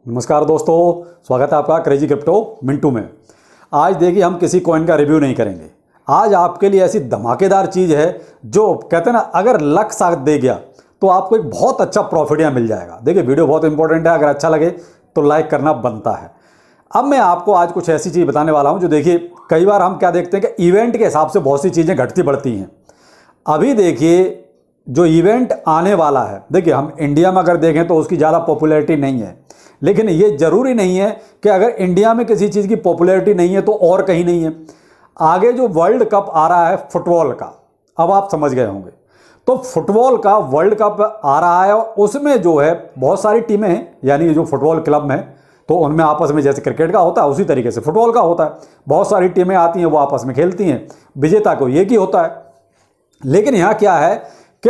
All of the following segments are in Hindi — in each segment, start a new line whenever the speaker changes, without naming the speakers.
नमस्कार दोस्तों, स्वागत है आपका क्रेजी क्रिप्टो मिंटू में। आज देखिए हम किसी कॉइन का रिव्यू नहीं करेंगे। आज आपके लिए ऐसी धमाकेदार चीज़ है जो कहते हैं ना, अगर लक साथ दे गया तो आपको एक बहुत अच्छा प्रॉफिट यहाँ मिल जाएगा। देखिए वीडियो बहुत इंपॉर्टेंट है, अगर अच्छा लगे तो लाइक करना बनता है। अब मैं आपको आज कुछ ऐसी चीज़ बताने वाला हूँ जो देखिए कई बार हम क्या देखते हैं कि इवेंट के हिसाब से बहुत सी चीज़ें घटती बढ़ती हैं। अभी देखिए जो इवेंट आने वाला है, देखिए हम इंडिया में अगर देखें तो उसकी ज़्यादा पॉपुलैरिटी नहीं है, लेकिन ये ज़रूरी नहीं है कि अगर इंडिया में किसी चीज़ की पॉपुलैरिटी नहीं है तो और कहीं नहीं है। आगे जो वर्ल्ड कप आ रहा है फुटबॉल का, अब आप समझ गए होंगे, तो फुटबॉल का वर्ल्ड कप आ रहा है और उसमें जो है बहुत सारी टीमें हैं, यानी जो फुटबॉल क्लब में, तो उनमें आपस में जैसे क्रिकेट का होता है उसी तरीके से फुटबॉल का होता है। बहुत सारी टीमें आती हैं, वो आपस में खेलती हैं, विजेता को एक ही होता है। लेकिन यहाँ क्या है कि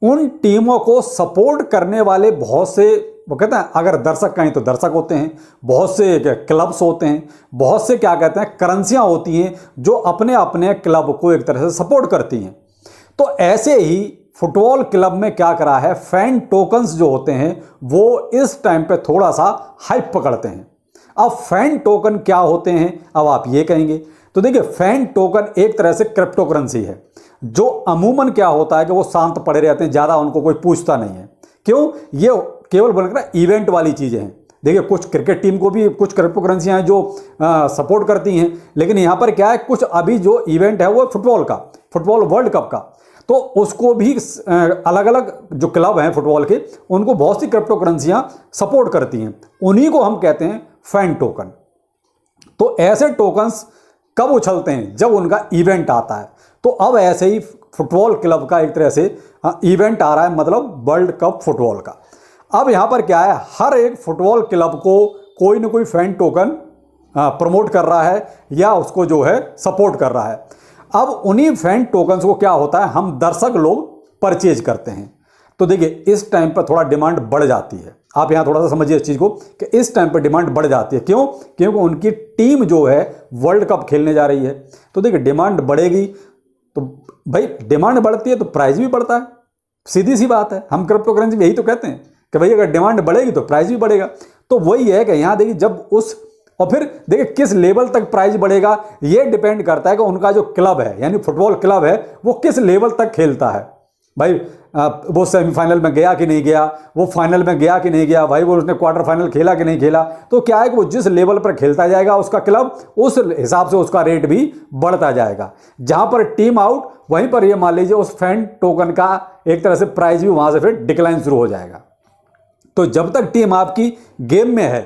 उन टीमों को सपोर्ट करने वाले बहुत से, वो कहते हैं अगर दर्शक कहें तो दर्शक होते हैं, बहुत से क्लब्स होते हैं, बहुत से क्या कहते हैं करेंसियां होती हैं जो अपने अपने क्लब को एक तरह से सपोर्ट करती हैं। तो ऐसे ही फुटबॉल क्लब में क्या करा है, फैन टोकन्स जो होते हैं वो इस टाइम पे थोड़ा सा हाइप पकड़ते हैं। अब फैन टोकन क्या होते हैं, अब आप ये कहेंगे, तो देखिए फैन टोकन एक तरह से क्रिप्टो करेंसी है जो अमूमन क्या होता है कि वो शांत पड़े रहते हैं, ज़्यादा उनको कोई पूछता नहीं है। क्यों? ये केवल बनकर इवेंट वाली चीज़ें हैं। देखिए कुछ क्रिकेट टीम को भी कुछ क्रिप्टो करेंसियाँ हैं जो सपोर्ट करती हैं, लेकिन यहाँ पर क्या है, कुछ अभी जो इवेंट है वो फुटबॉल का, फुटबॉल वर्ल्ड कप का, तो उसको भी अलग अलग जो क्लब हैं फुटबॉल के, उनको बहुत सी क्रिप्टो करेंसियाँ सपोर्ट करती हैं। उन्हीं को हम कहते हैं फैन टोकन। तो ऐसे टोकन्स कब उछलते हैं? जब उनका इवेंट आता है। तो अब ऐसे ही फुटबॉल क्लब का एक तरह से इवेंट आ रहा है, मतलब वर्ल्ड कप फुटबॉल का। अब यहाँ पर क्या है, हर एक फुटबॉल क्लब को कोई ना कोई फैन टोकन प्रमोट कर रहा है या उसको जो है सपोर्ट कर रहा है। अब उन्हीं फैन टोकन्स को क्या होता है, हम दर्शक लोग परचेज करते हैं। तो देखिए इस टाइम पर थोड़ा डिमांड बढ़ जाती है। आप यहाँ थोड़ा सा समझिए इस चीज़ को कि इस टाइम पर डिमांड बढ़ जाती है। क्यों? क्योंकि उनकी टीम जो है वर्ल्ड कप खेलने जा रही है। तो देखिए डिमांड बढ़ेगी तो भाई डिमांड बढ़ती है तो प्राइस भी बढ़ता है, सीधी सी बात है। हम क्रिप्टो करेंसी में यही तो कहते हैं कि भाई अगर डिमांड बढ़ेगी तो प्राइस भी बढ़ेगा। तो वही है कि यहाँ देखिए जब उस, और फिर देखिए किस लेवल तक प्राइस बढ़ेगा ये डिपेंड करता है कि उनका जो क्लब है, यानी फुटबॉल क्लब है, वो किस लेवल तक खेलता है। भाई वो सेमीफाइनल में गया कि नहीं गया, वो फाइनल में गया कि नहीं गया, भाई वो उसने क्वार्टर फाइनल खेला कि नहीं खेला। तो क्या है कि वो जिस लेवल पर खेलता जाएगा उसका क्लब, उस हिसाब से उसका रेट भी बढ़ता जाएगा। जहां पर टीम आउट, वहीं पर ये मान लीजिए उस फैन टोकन का एक तरह से प्राइस भी वहां से फिर डिक्लाइन शुरू हो जाएगा। तो जब तक टीम आपकी गेम में है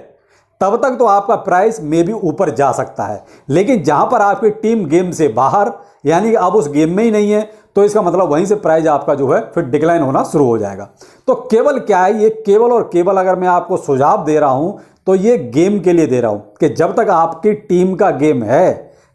तब तक तो आपका प्राइस में भी ऊपर जा सकता है, लेकिन जहां पर आपकी टीम गेम से बाहर, यानी कि आप उस गेम में ही नहीं है, तो इसका मतलब वहीं से प्राइस आपका जो है फिर डिक्लाइन होना शुरू हो जाएगा। तो केवल क्या है, ये केवल और केवल अगर मैं आपको सुझाव दे रहा हूं तो ये गेम के लिए दे रहा हूं कि जब तक आपकी टीम का गेम है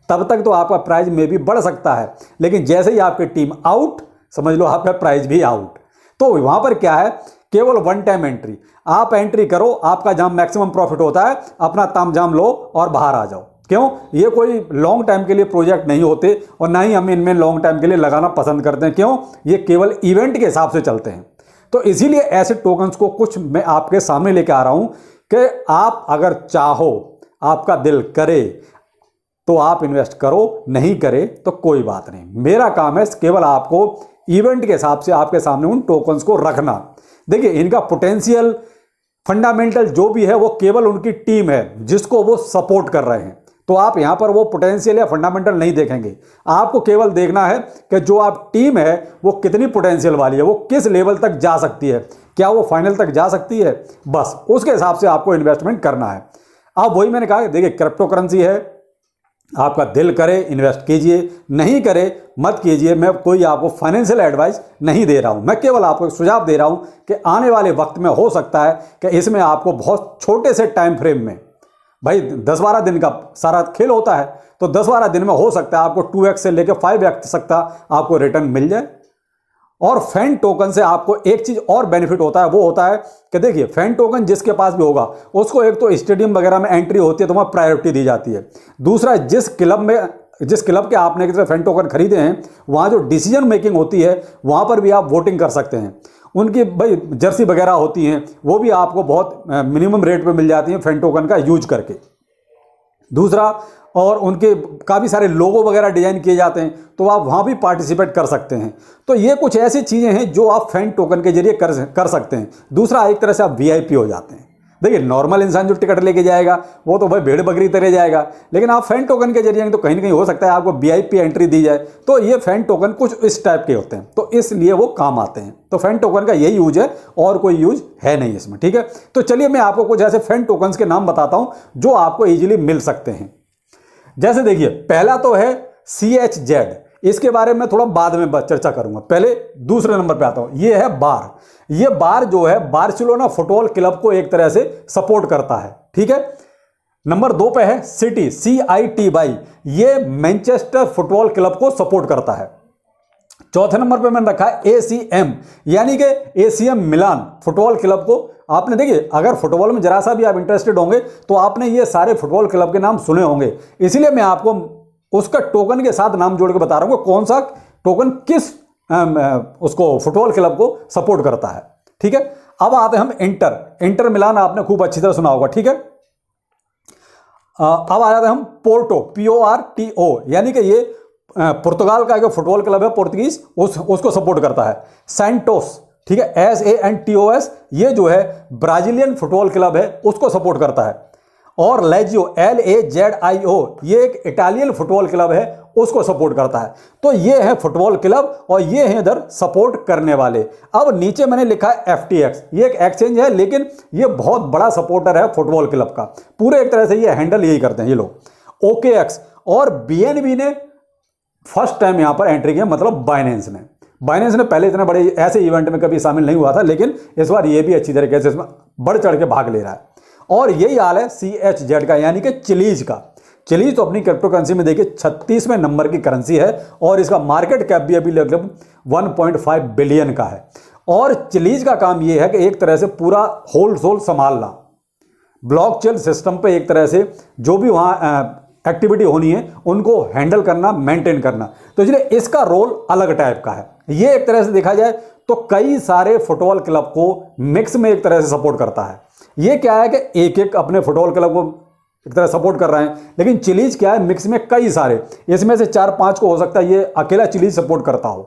तब तक तो आपका प्राइस में भी बढ़ सकता है, लेकिन जैसे ही आपकी टीम आउट, समझ लो आपका प्राइस भी आउट। तो वहां पर क्या है, केवल वन टाइम एंट्री, आप एंट्री करो, आपका जहां मैक्सिमम प्रॉफिट होता है अपना तामझाम लो और बाहर आ जाओ। क्यों? ये कोई लॉन्ग टाइम के लिए प्रोजेक्ट नहीं होते और ना ही हम इनमें लॉन्ग टाइम के लिए लगाना पसंद करते हैं। क्यों? ये केवल इवेंट के हिसाब से चलते हैं। तो इसीलिए ऐसे टोकन्स को कुछ मैं आपके सामने लेकर आ रहा हूं कि आप अगर चाहो, आपका दिल करे तो आप इन्वेस्ट करो, नहीं करे तो कोई बात नहीं। मेरा काम है केवल आपको इवेंट के हिसाब से आपके सामने उन टोकन्स को रखना। देखिए इनका पोटेंशियल, फंडामेंटल जो भी है वो केवल उनकी टीम है जिसको वो सपोर्ट कर रहे हैं। तो आप यहां पर वो पोटेंशियल या फंडामेंटल नहीं देखेंगे, आपको केवल देखना है कि जो आप टीम है वो कितनी पोटेंशियल वाली है, वो किस लेवल तक जा सकती है, क्या वो फाइनल तक जा सकती है, बस उसके हिसाब से आपको इन्वेस्टमेंट करना है। अब वही मैंने कहा, देखिए क्रिप्टो करेंसी है, आपका दिल करे इन्वेस्ट कीजिए, नहीं करे मत कीजिए। मैं कोई आपको फाइनेंशियल एडवाइस नहीं दे रहा हूं, मैं केवल आपको एक सुझाव दे रहा हूं कि आने वाले वक्त में हो सकता है कि इसमें आपको बहुत छोटे से टाइम फ्रेम में, भाई 10-12 दिन का सारा खेल होता है, तो 10-12 दिन में हो सकता है आपको 2x से लेकर 5x तक का आपको रिटर्न मिल जाए। और फैन टोकन से आपको एक चीज और बेनिफिट होता है, वो होता है कि देखिए फैन टोकन जिसके पास भी होगा उसको एक तो स्टेडियम वगैरह में एंट्री होती है तो वहां प्रायोरिटी दी जाती है। दूसरा, जिस क्लब के आपने किसी फैन टोकन खरीदे हैं वहां जो डिसीजन मेकिंग होती है वहां पर भी आप वोटिंग कर सकते हैं। उनकी भाई जर्सी वगैरह होती हैं, वो भी आपको बहुत मिनिमम रेट पे मिल जाती हैं फैन टोकन का यूज करके। दूसरा, और उनके काफ़ी सारे लोगो वगैरह डिजाइन किए जाते हैं, तो आप वहाँ भी पार्टिसिपेट कर सकते हैं। तो ये कुछ ऐसी चीज़ें हैं जो आप फैन टोकन के जरिए कर सकते हैं। दूसरा, एक तरह से आप वीआईपी हो जाते हैं। देखिए, नॉर्मल इंसान जो टिकट लेके जाएगा वो तो भाई भेड़ बकरी तरह जाएगा, लेकिन आप फैन टोकन के जरिए तो कहीं ना कहीं हो सकता है आपको वीआईपी एंट्री दी जाए। तो ये फैन टोकन कुछ इस टाइप के होते हैं, तो इसलिए वो काम आते हैं। तो फैन टोकन का यही यूज है और कोई यूज है नहीं इसमें, ठीक है। तो चलिए मैं आपको कुछ ऐसे फैन टोकन्स के नाम बताता हूं जो आपको इजीली मिल सकते हैं। जैसे देखिए, पहला तो है CHZ, इसके बारे में थोड़ा बाद में चर्चा करूंगा, पहले दूसरे नंबर पे आता हूं। ये है बार। ये बार जो है बार्सिलोना फुटबॉल क्लब को एक तरह से सपोर्ट करता है, ठीक है। नंबर 2 पे है सिटी, CITY, ये मैनचेस्टर फुटबॉल क्लब को सपोर्ट करता है। चौथे नंबर पे मैंने रखा है ACM, यानी कि ACM मिलान फुटबॉल क्लब को। आपने देखिए, अगर फुटबॉल में जरा सा भी आप इंटरेस्टेड होंगे तो आपने ये सारे फुटबॉल क्लब के नाम सुने होंगे, इसीलिए मैं आपको उसका टोकन के साथ नाम जोड़ के बता रहा हूं कौन सा टोकन किस उसको फुटबॉल क्लब को सपोर्ट करता है, ठीक है। अब आते हैं हम इंटर मिलान, आपने खूब अच्छी तरह सुना होगा, ठीक है। अब आ जाते हैं हम पोर्टो, PORTO, यानी कि ये पुर्तगाल का एक फुटबॉल क्लब है पोर्तुगीज, उसको सपोर्ट करता है। सैंटोस, ठीक है, SANTOS, ये जो है ब्राजीलियन फुटबॉल क्लब है, उसको सपोर्ट करता है। और लेजियो, LAZIO, ये एक इटालियन फुटबॉल क्लब है, उसको सपोर्ट करता है। तो ये है फुटबॉल क्लब और ये है इधर सपोर्ट करने वाले। अब नीचे मैंने लिखा है FTX, ये एक एक्सचेंज है, लेकिन ये बहुत बड़ा सपोर्टर है फुटबॉल क्लब का, पूरे एक तरह से ये हैंडल यही करते हैं ये लोग। OKX और BNB ने फर्स्ट टाइम यहां पर एंट्री किया, मतलब बाइनेंस ने पहले इतने बड़े ऐसे इवेंट में कभी शामिल नहीं हुआ था, लेकिन इस बार ये भी अच्छी तरीके से इसमें बढ़ चढ़ के भाग ले रहा है। और यही हाल है CHZ का, यानी कि चिलीज का। चिलीज तो अपनी क्रिप्टो करेंसी में देखिए 36वें नंबर की करेंसी है और इसका मार्केट कैप भी अभी लगभग 1.5 बिलियन का है। और चिलीज का काम यह है कि एक तरह से पूरा होल संभालना, ब्लॉकचेन सिस्टम पे एक तरह से जो भी वहां एक्टिविटी होनी है उनको हैंडल करना, मेंटेन करना। तो इसलिए इसका रोल अलग टाइप का है। ये एक तरह से देखा जाए तो कई सारे फुटबॉल क्लब को मिक्स में एक तरह से सपोर्ट करता है। ये क्या है कि एक एक अपने फुटबॉल क्लब को एक तरह सपोर्ट कर रहे हैं, लेकिन चिलीज क्या है, मिक्स में कई सारे, इसमें से 4-5 को हो सकता है ये अकेला चिलीज सपोर्ट करता हो,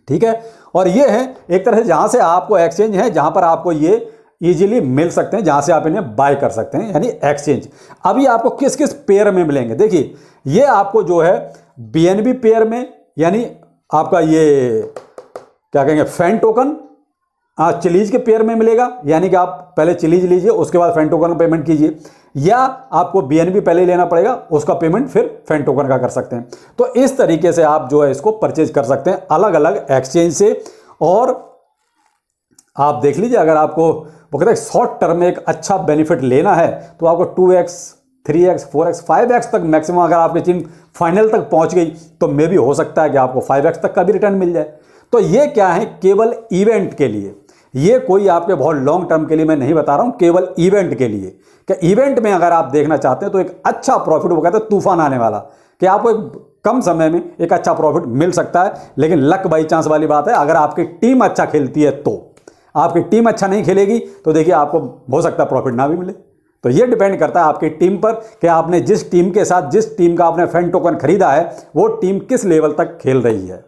ठीक है। और ये है एक तरह से जहां से आपको एक्सचेंज है, जहां पर आपको ये इजीली मिल सकते हैं, जहां से आप इन्हें बाय कर सकते हैं, यानी एक्सचेंज। अभी आपको किस किस पेयर में मिलेंगे, देखिए ये आपको जो है BNB पेयर में, यानी आपका ये क्या कहेंगे फैन टोकन चिलीज के पेयर में मिलेगा, यानी कि आप पहले चिलीज लीजिए उसके बाद फैन टोकन पेमेंट कीजिए, या आपको BNB पहले लेना पड़ेगा, उसका पेमेंट फिर फैन टोकन का कर सकते हैं। तो इस तरीके से आप जो है इसको परचेज कर सकते हैं अलग अलग एक्सचेंज से। और आप देख लीजिए, अगर आपको वो कहते हैं शॉर्ट टर्म में एक अच्छा बेनिफिट लेना है तो आपको 2x 3x 4x 5x तक मैक्सिमम, अगर आपकी टीम फाइनल तक पहुंच गई तो मे भी हो सकता है कि आपको 5x तक का भी रिटर्न मिल जाए। तो ये क्या है, केवल इवेंट के लिए, ये कोई आपके बहुत लॉन्ग टर्म के लिए मैं नहीं बता रहा हूं, केवल इवेंट के लिए। कि इवेंट में अगर आप देखना चाहते हैं तो एक अच्छा प्रॉफिट, वो कहते हैं तूफान आने वाला, कि आपको कम समय में एक अच्छा प्रॉफिट मिल सकता है। लेकिन लक बाई चांस वाली बात है, अगर आपकी टीम अच्छा खेलती है तो। आपकी टीम अच्छा नहीं खेलेगी तो देखिए आपको हो सकता है प्रॉफिट ना भी मिले। तो ये डिपेंड करता है आपकी टीम पर कि आपने जिस टीम के साथ, जिस टीम का आपने फैन टोकन खरीदा है वो टीम किस लेवल तक खेल रही है।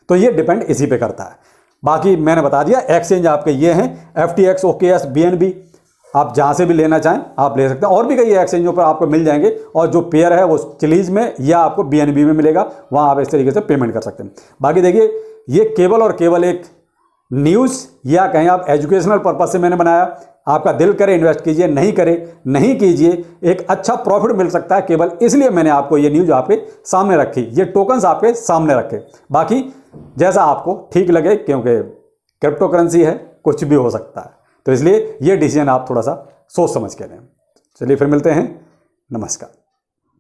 तो ये डिपेंड इसी पे करता है। बाकी मैंने बता दिया एक्सचेंज आपके ये हैं, FTX, OKX, BNB, आप जहां से भी लेना चाहें आप ले सकते हैं। और भी कई एक्सचेंजों पर आपको मिल जाएंगे, और जो पेयर है वो चिलीज में या आपको BNB में मिलेगा, वहां आप इस तरीके से पेमेंट कर सकते हैं। बाकी देखिए, ये केवल और केवल एक न्यूज़ या कहें आप एजुकेशनल पर्पज से मैंने बनाया। आपका दिल करे इन्वेस्ट कीजिए, नहीं करे नहीं कीजिए, एक अच्छा प्रॉफिट मिल सकता है, केवल इसलिए मैंने आपको ये न्यूज़ आपके सामने रखी, ये टोकन्स आपके सामने रखे। बाकी जैसा आपको ठीक लगे, क्योंकि क्रिप्टो करेंसी है, कुछ भी हो सकता है, तो इसलिए ये डिसीजन आप थोड़ा सा सोच समझ के लें। चलिए फिर मिलते हैं, नमस्कार।